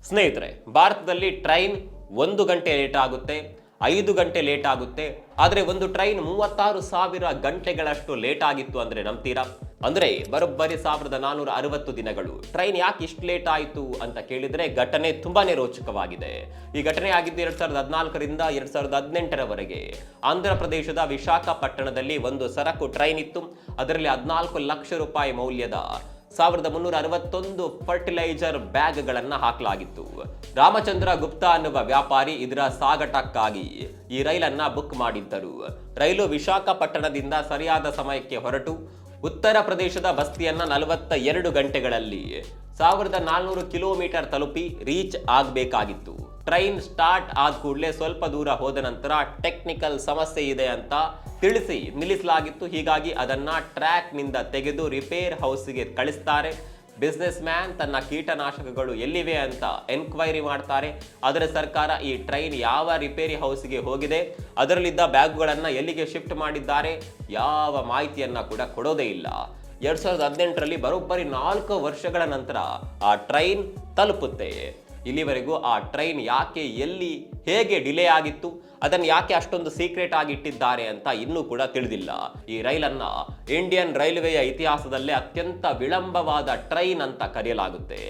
ಸ್ನೇಹಿತರೆ, ಭಾರತದಲ್ಲಿ ಟ್ರೈನ್ 1 ಗಂಟೆ ಲೇಟ್ ಆಗುತ್ತೆ, 5 ಗಂಟೆ ಲೇಟ್ ಆಗುತ್ತೆ. ಆದರೆ ಒಂದು ಟ್ರೈನ್ 36,000 ಗಂಟೆಗಳಷ್ಟು ಲೇಟ್ ಆಗಿತ್ತು ಅಂದ್ರೆ ನಂಬ್ತೀರಾ? ಅಂದ್ರೆ ಬರೋಬ್ಬರಿ 1460 ದಿನಗಳು. ಟ್ರೈನ್ ಯಾಕೆ ಇಷ್ಟು ಲೇಟ್ ಆಯಿತು ಅಂತ ಕೇಳಿದ್ರೆ ಘಟನೆ ತುಂಬಾನೇ ರೋಚಕವಾಗಿದೆ. ಈ ಘಟನೆ ಆಗಿದ್ದು 2014ರಿಂದ 2018ರವರೆಗೆ. ಆಂಧ್ರ ಪ್ರದೇಶದ ವಿಶಾಖಪಟ್ಟಣದಲ್ಲಿ ಒಂದು ಸರಕು ಟ್ರೈನ್ ಇತ್ತು. ಅದರಲ್ಲಿ 14 ಲಕ್ಷ ರೂಪಾಯಿ ಮೌಲ್ಯದ 1361 ಫರ್ಟಿಲೈಸರ್ ಬ್ಯಾಗ್ಗಳನ್ನು ಹಾಕಲಾಗಿತ್ತು. ರಾಮಚಂದ್ರ ಗುಪ್ತಾ ಅನ್ನುವ ವ್ಯಾಪಾರಿ ಇದರ ಸಾಗಾಟಕ್ಕಾಗಿ ಈ ರೈಲನ್ನ ಬುಕ್ ಮಾಡಿದ್ದರು. ರೈಲು ವಿಶಾಖಪಟ್ಟಣದಿಂದ ಸರಿಯಾದ ಸಮಯಕ್ಕೆ ಹೊರಟು ಉತ್ತರ ಪ್ರದೇಶದ ಬಸ್ತಿಯನ್ನ 42 ಗಂಟೆಗಳಲ್ಲಿ 1400 ಕಿಲೋಮೀಟರ್ ತಲುಪಿ ರೀಚ್ ಆಗಬೇಕಾಗಿತ್ತು. ಟ್ರೈನ್ ಸ್ಟಾರ್ಟ್ ಆದ ಕೂಡಲೇ ಸ್ವಲ್ಪ ದೂರ ಹೋದ ನಂತರ ಟೆಕ್ನಿಕಲ್ ಸಮಸ್ಯೆ ಇದೆ ಅಂತ ತಿಳಿಸಿ ನಿಲ್ಲಿಸಲಾಗಿತ್ತು. ಹೀಗಾಗಿ ಅದನ್ನ ಟ್ರ್ಯಾಕ್ ನಿಂದ ತೆಗೆದು ರಿಪೇರ್ ಹೌಸ್ಗೆ ಕಳಿಸ್ತಾರೆ. ಬಿಸ್ನೆಸ್ ಮ್ಯಾನ್ ತನ್ನ ಕೀಟನಾಶಕಗಳು ಎಲ್ಲಿವೆ ಅಂತ ಎನ್ಕ್ವೈರಿ ಮಾಡ್ತಾರೆ. ಆದರೆ ಸರ್ಕಾರ ಈ ಟ್ರೈನ್ ಯಾವ ರಿಪೇರಿ ಹೌಸ್ಗೆ ಹೋಗಿದೆ, ಅದರಲ್ಲಿದ್ದ ಬ್ಯಾಗ್ಗಳನ್ನು ಎಲ್ಲಿಗೆ ಶಿಫ್ಟ್ ಮಾಡಿದ್ದಾರೆ, ಯಾವ ಮಾಹಿತಿಯನ್ನ ಕೂಡ ಕೊಡೋದೇ ಇಲ್ಲ. 2018ರಲ್ಲಿ ಬರೋಬ್ಬರಿ 4 ವರ್ಷಗಳ ನಂತರ ಆ ಟ್ರೈನ್ ತಲುಪುತ್ತೆ. ಇಲ್ಲಿವರೆಗೂ ಆ ಟ್ರೈನ್ ಯಾಕೆ, ಎಲ್ಲಿ, ಹೇಗೆ ಡಿಲೇ ಆಗಿತ್ತು, ಅದನ್ನು ಯಾಕೆ ಅಷ್ಟೊಂದು ಸೀಕ್ರೆಟ್ ಆಗಿ ಇಟ್ಟಿದ್ದಾರೆ ಅಂತ ಇನ್ನೂ ಕೂಡ ತಿಳಿದಿಲ್ಲ. ಈ ರೈಲನ್ನ ಇಂಡಿಯನ್ ರೈಲ್ವೆಯ ಇತಿಹಾಸದಲ್ಲೇ ಅತ್ಯಂತ ವಿಳಂಬವಾದ ಟ್ರೈನ್ ಅಂತ ಕರೆಯಲಾಗುತ್ತೆ.